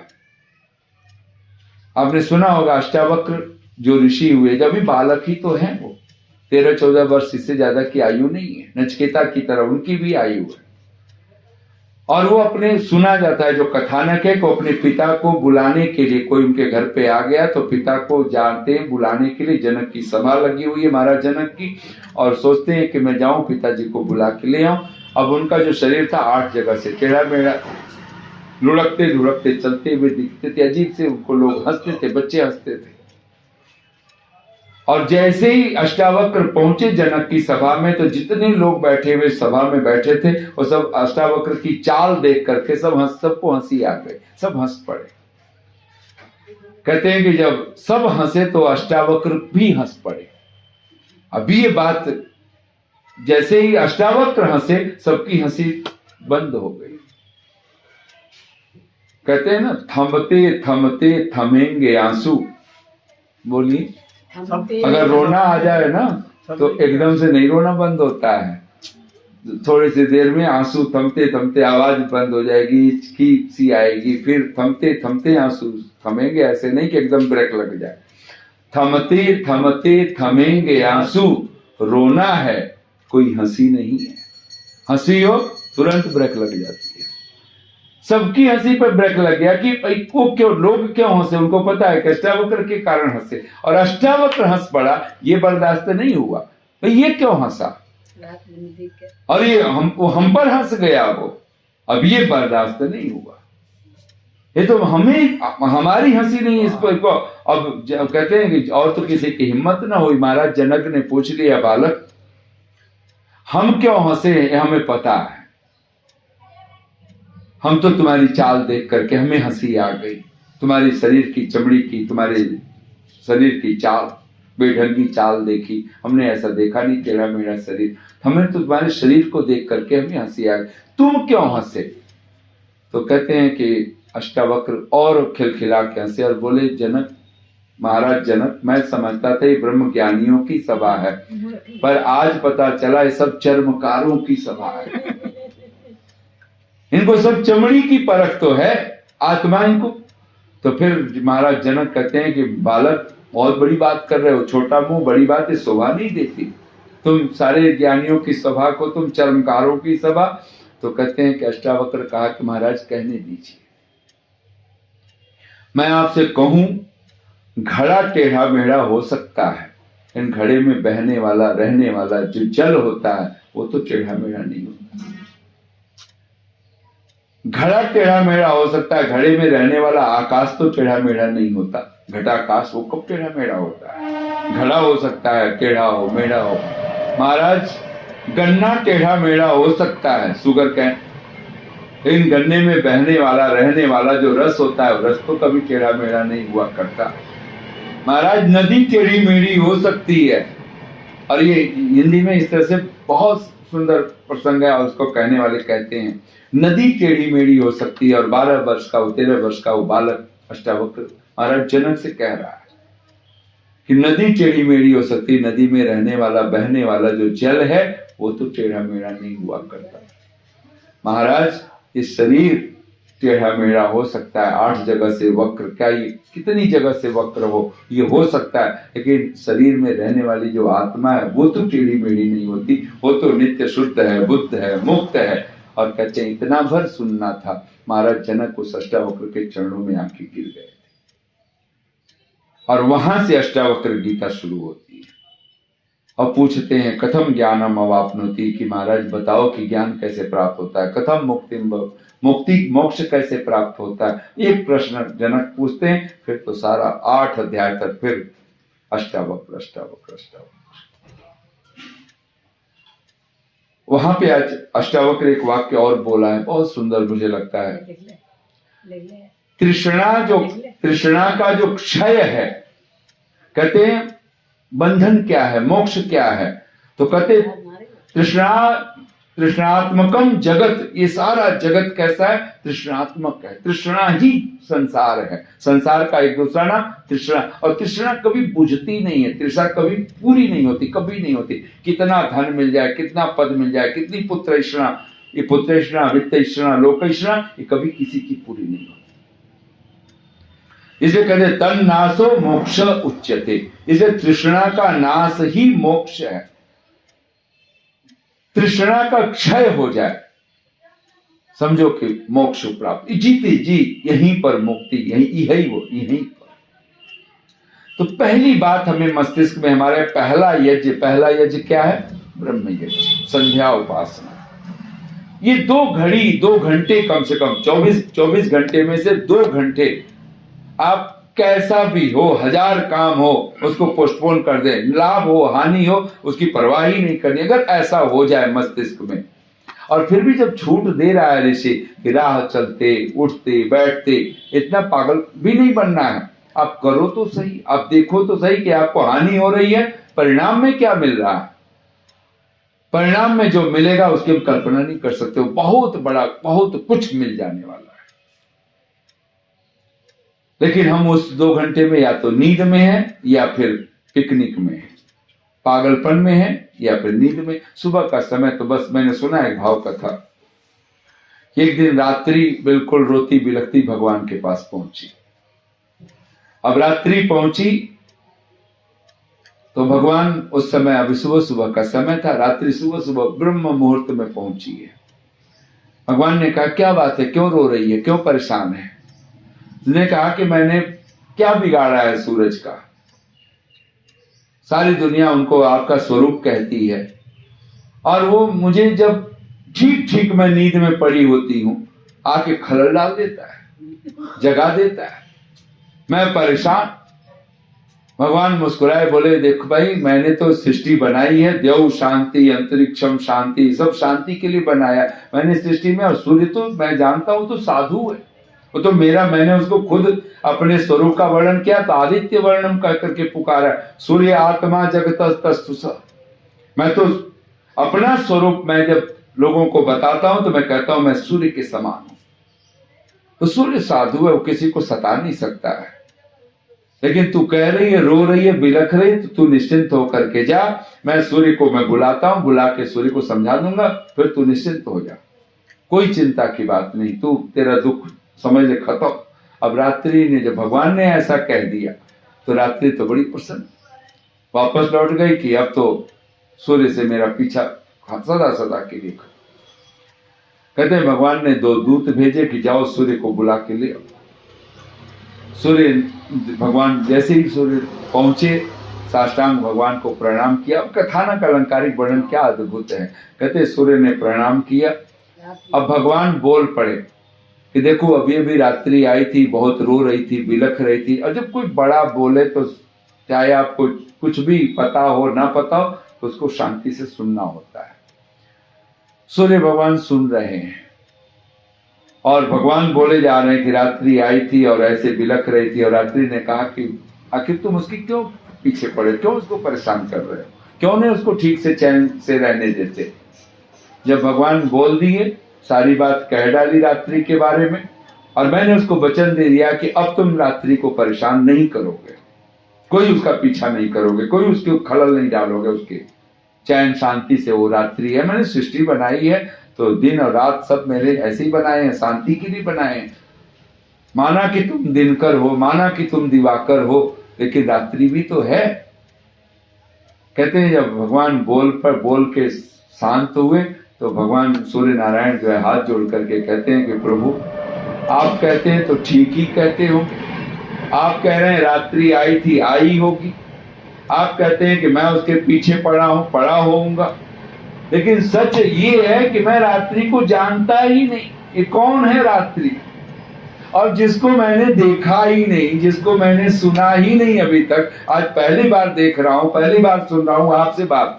आपने सुना होगा अष्टावक्र जो ऋषि हुए, जब भी बालक ही तो हैं, वो 13-14 वर्ष, इससे ज्यादा की आयु नहीं है। नचिकेता की तरह उनकी भी आयु है। और वो अपने, सुना जाता है जो कथानक है, को अपने पिता को बुलाने के लिए, कोई उनके घर पे आ गया तो पिता को जानते हैं बुलाने के लिए, जनक की सभा लगी हुई है महाराज जनक की, और सोचते हैं कि मैं जाऊं पिताजी को बुला के ले आऊं। अब उनका जो शरीर था 8 जगह से टेढ़ा मेढ़ा, लुढ़कते लुढ़कते चलते हुए दिखते थे, अजीब से, उनको लोग हंसते थे, बच्चे हंसते थे। और जैसे ही अष्टावक्र पहुंचे जनक की सभा में, तो जितने लोग बैठे हुए सभा में बैठे थे वो सब अष्टावक्र की चाल देख करके सबको हंसी आ गई, सब हंस पड़े। कहते हैं कि जब सब हंसे तो अष्टावक्र भी हंस पड़े। अभी ये बात, जैसे ही अष्टावक्र हंसे सबकी हंसी बंद हो गई। कहते हैं ना, थमते थमते थमेंगे आंसू। बोलिए, अगर रोना आ जाए ना तो एकदम से नहीं रोना बंद होता है, थोड़ी सी देर में आंसू थमते थमते आवाज बंद हो जाएगी, हिचकी सी आएगी, फिर थमते थमते आंसू थमेंगे। ऐसे नहीं कि एकदम ब्रेक लग जाए। थमते थमते थमेंगे आंसू, रोना है कोई हंसी नहीं है। हंसी हो तुरंत ब्रेक लग जाती है। सबकी हंसी पर ब्रेक लग गया कि को क्यों, लोग क्यों हंसे, उनको पता है कि अष्टावक्र के कारण हंसे, और अष्टावक्र हंस पड़ा, ये बर्दाश्त नहीं हुआ, तो ये क्यों हंसा, और ये हम पर हंस गया वो, अब ये बर्दाश्त नहीं हुआ। ये तो हमें, हमारी हंसी नहीं इस पर। अब कहते हैं कि और तो किसी की हिम्मत ना हुई, महाराज जनक ने पूछ लिया, बालक हम क्यों हंसे, हमें पता है, हम तो तुम्हारी चाल देख करके हमें हंसी आ गई, तुम्हारी शरीर की चमड़ी की, तुम्हारे शरीर की चाल, बेढंगी चाल देखी, हमने ऐसा देखा नहीं टेढ़ा मेढ़ा शरीर, हमें तो तुम्हारे शरीर को देख करके हमें हंसी आ गई, तुम क्यों हंसे? तो कहते हैं कि अष्टावक्र और खिलखिला के हंसे और बोले, जनक, महाराज जनक, मैं समझता था ये ब्रह्म ज्ञानियों की सभा है, पर आज पता चला ये सब चर्मकारों की सभा है। इनको सब चमड़ी की परख तो है, आत्मा इनको। तो फिर महाराज जनक कहते हैं कि बालक बहुत बड़ी बात कर रहे हो, छोटा मुंह बड़ी बात शोभा नहीं देती, तुम सारे ज्ञानियों की सभा को तुम चर्मकारों की सभा। तो कहते हैं कि अष्टावक्र कहा कि महाराज कहने दीजिए, मैं आपसे कहूं घड़ा टेढ़ा मेढ़ा हो सकता है, इन घड़े में बहने वाला रहने वाला जो जल होता है वो तो टेढ़ा मेढ़ा नहीं होता। घड़ा टेढ़ा मेढ़ा हो सकता है, घड़े में रहने वाला आकाश तो टेढ़ा मेढ़ा नहीं होता। घटाकाश वो कब टेढ़ा मेढ़ा होता है? घड़ा हो सकता है टेढ़ा हो मेढ़ा हो। महाराज गन्ना टेढ़ा मेढ़ा हो सकता है, शुगर कैन, लेकिन गन्ने में बहने वाला रहने वाला जो रस होता है रस तो कभी टेढ़ा मेढ़ा नहीं हुआ करता। महाराज नदी टेढ़ी मेढ़ी हो सकती है, और ये हिंदी में इस तरह से बहुत सुंदर प्रसंग है, और उसको कहने वाले कहते हैं नदी टेढ़ी मेढ़ी हो सकती है। और 12 वर्ष का 13 वर्ष का वो बालक अष्टावक्र महाराज जनक से कह रहा है कि नदी टेढ़ी मेढ़ी हो सकती है, नदी में रहने वाला बहने वाला जो जल है वो तो टेढ़ा मेढ़ा नहीं हुआ करता। महाराज ये शरीर टेढ़ा मेढ़ा हो सकता है, 8 जगह से वक्र, क्या ये कितनी जगह से वक्र हो, ये हो सकता है, लेकिन शरीर में रहने वाली जो आत्मा है वो तो टेढ़ी मेढ़ी नहीं होती, वो तो नित्य शुद्ध है, बुद्ध है, मुक्त है। और कहते हैं इतना भर सुनना था, महाराज जनक उस अष्टावक्र के चरणों में आके गिर गए थे, और वहां से अष्टावक्र गीता शुरू होती है। और पूछते हैं कथम ज्ञानम अवाप्नोति, कि महाराज बताओ कि ज्ञान कैसे प्राप्त होता है, कथम मुक्ति मोक्ष कैसे प्राप्त होता है। एक प्रश्न जनक पूछते हैं, फिर तो सारा 8 अध्याय तक फिर अष्टावक्र अष्टावक्र अष्टावक्र। वहां पे आज अष्टावक्र एक वाक्य और बोला है, बहुत सुंदर मुझे लगता है। तृष्णा का जो क्षय है, कहते हैं बंधन क्या है, मोक्ष क्या है, तो कहते तृष्णात्मकम जगत, ये सारा जगत कैसा है, तृष्णात्मक है। तृष्णा ही संसार है, संसार का एक दूसरा नाम तृष्णा। और तृष्णा कभी बुझती नहीं है, तृष्णा कभी पूरी नहीं होती, कभी नहीं होती। कितना धन मिल जाए, कितना पद मिल जाए, कितनी पुत्रैषणा, ये पुत्रैषणा, वित्तैषणा, लोकैषणा, ये कभी किसी की पूरी नहीं होती। इसलिए कहते तन नाशो मोक्ष उच्यते, इसलिए तृष्णा का नाश ही मोक्ष है। तृष्णा का क्षय हो जाए, समझो कि मोक्ष प्राप्त, जीते जी यहीं पर मुक्ति, यही वो यहीं पर। तो पहली बात हमें मस्तिष्क में, हमारे पहला यज्ञ क्या है, ब्रह्म यज्ञ, संध्या उपासना। ये 2 घंटे कम से कम, 24 घंटे में से 2 घंटे आप कैसा भी हो, 1000 काम हो, उसको पोस्टपोन कर दे, लाभ हो हानि हो उसकी परवाह ही नहीं करनी। अगर ऐसा हो जाए मस्तिष्क में, और फिर भी जब छूट दे रहा है ऋषि कि राह चलते उठते बैठते, इतना पागल भी नहीं बनना है। आप करो तो सही, आप देखो तो सही कि आपको हानि हो रही है, परिणाम में क्या मिल रहा है, परिणाम में जो मिलेगा उसकी हम कल्पना नहीं कर सकते हो, बहुत बड़ा, बहुत कुछ मिल जाने वाला है। लेकिन हम उस 2 घंटे में या तो नींद में हैं, या फिर पिकनिक में हैं, पागलपन में हैं, या फिर नींद में। सुबह का समय तो बस, मैंने सुना है भाव कथा, एक दिन रात्रि बिल्कुल रोती बिलखती भगवान के पास पहुंची। अब रात्रि पहुंची तो भगवान उस समय, अभी सुबह का समय था, रात्रि सुबह ब्रह्म मुहूर्त में पहुंची है। भगवान ने कहा क्या बात है, क्यों रो रही है, क्यों परेशान है। उसने कहा कि मैंने क्या बिगाड़ा है सूरज का, सारी दुनिया उनको आपका स्वरूप कहती है, और वो मुझे जब ठीक मैं नींद में पड़ी होती हूं आके खलल डाल देता है, जगा देता है, मैं परेशान। भगवान मुस्कुराए, बोले देखो भाई, मैंने तो सृष्टि बनाई है, देव शांति, अंतरिक्षम शांति, सब शांति के लिए बनाया मैंने सृष्टि में। और सूर्य तो मैं जानता हूं तो साधु है, वो तो मेरा, मैंने उसको खुद अपने स्वरूप का वर्णन किया तो आदित्य वर्णन कह करके पुकारा, सूर्य आत्मा जगत तस्तुष। मैं तो अपना स्वरूप मैं जब लोगों को बताता हूं तो मैं कहता हूं मैं सूर्य के समान हूं। तो सूर्य साधु है, वो किसी को सता नहीं सकता है। लेकिन तू कह रही है, रो रही है, बिलख रही है, तो तू निश्चिंत होकर के जा, मैं सूर्य को मैं बुलाता हूं, बुला के सूर्य को समझा दूंगा, फिर तू निश्चिंत हो जा। कोई चिंता की बात नहीं, तू तेरा दुख समझ ले खत्म। अब रात्रि ने जब भगवान ने ऐसा कह दिया तो रात्रि तो बड़ी प्रसन्न वापस लौट गई कि अब तो सूर्य से मेरा पीछा सदा सदा के लिए। कहते हैं भगवान ने 2 दूत भेजे कि जाओ सूर्य को बुला के ले आओ। सूर्य भगवान जैसे ही सूर्य पहुंचे साष्टांग भगवान को प्रणाम किया। अब कथानक अलंकारिक वर्णन क्या अद्भुत है। कहते सूर्य ने प्रणाम किया। अब भगवान बोल पड़े कि देखो अभी अभी रात्रि आई थी, बहुत रो रही थी, बिलख रही थी। और जब कोई बड़ा बोले तो चाहे आपको कुछ भी पता हो ना पता हो तो उसको शांति से सुनना होता है। सूर्य भगवान सुन रहे हैं और भगवान बोले जा रहे हैं कि रात्रि आई थी और ऐसे बिलख रही थी। और रात्रि ने कहा कि आखिर तुम उसकी क्यों पीछे पड़े, क्यों उसको परेशान कर रहे हो, क्यों नहीं उसको ठीक से चैन से रहने देते। जब भगवान बोल दिए, सारी बात कह डाली रात्रि के बारे में, और मैंने उसको वचन दे दिया कि अब तुम रात्रि को परेशान नहीं करोगे, कोई उसका पीछा नहीं करोगे, कोई उसके खलल नहीं डालोगे, उसके चैन शांति से वो रात्रि है। मैंने सृष्टि बनाई है तो दिन और रात सब मेरे ऐसे ही बनाए हैं, शांति के लिए बनाए हैं। माना कि तुम दिनकर हो, माना कि तुम दिवाकर हो, लेकिन रात्रि भी तो है। कहते हैं जब भगवान बोल के शांत हुए तो भगवान सूर्य नारायण जो है हाथ जोड़ करके कहते हैं कि प्रभु आप कहते हैं तो ठीक ही कहते हो। आप कह रहे हैं रात्रि आई थी, आई होगी। आप कहते हैं कि मैं उसके पीछे पड़ा होऊंगा, लेकिन सच ये है कि मैं रात्रि को जानता ही नहीं। ये कौन है रात्रि? और जिसको मैंने देखा ही नहीं, जिसको मैंने सुना ही नहीं अभी तक, आज पहली बार देख रहा हूं, पहली बार सुन रहा हूं आपसे बात।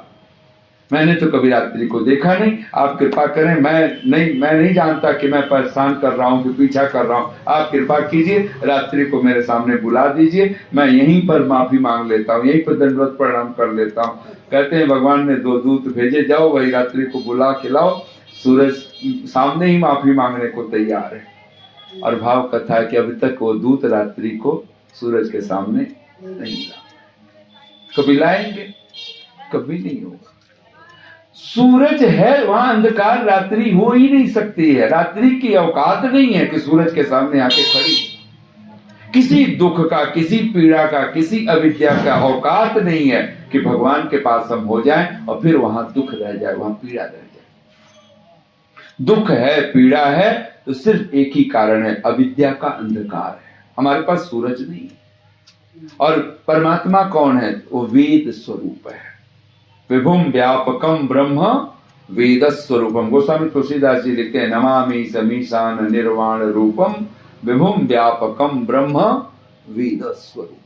मैंने तो कभी रात्रि को देखा नहीं। आप कृपा करें, मैं नहीं जानता कि मैं परेशान कर रहा हूं कि पीछा कर रहा हूं। आप कृपा कीजिए, रात्रि को मेरे सामने बुला दीजिए, मैं यहीं पर माफी मांग लेता हूं, यहीं पर दंडवत प्रणाम कर लेता हूं। कहते हैं भगवान ने 2 दूत भेजे, जाओ वही रात्रि को बुला के लाओ। सूरज सामने ही माफी मांगने को तैयार है। और भाव कथा है कि अभी तक वो दूत रात्रि को सूरज के सामने नहीं ला। कभी लाएंगे? कभी नहीं होगा। सूरज है वहां, अंधकार रात्रि हो ही नहीं सकती है। रात्रि की औकात नहीं है कि सूरज के सामने आके खड़ी। किसी दुख का, किसी पीड़ा का, किसी अविद्या का औकात नहीं है कि भगवान के पास हम हो जाएं और फिर वहां दुख रह जाए, वहां पीड़ा रह जाए। दुख है, पीड़ा है तो सिर्फ एक ही कारण है, अविद्या का अंधकार है। हमारे पास सूरज नहीं है। और परमात्मा कौन है? वो वेद स्वरूप है। विभुम व्यापकम ब्रह्म वेद स्वरूपम। गोस्वामी तुलसीदास जी लिखते हैं, नमामि समीशान निर्वाण रूपम विभुम व्यापकम ब्रह्म वेद स्वरूप।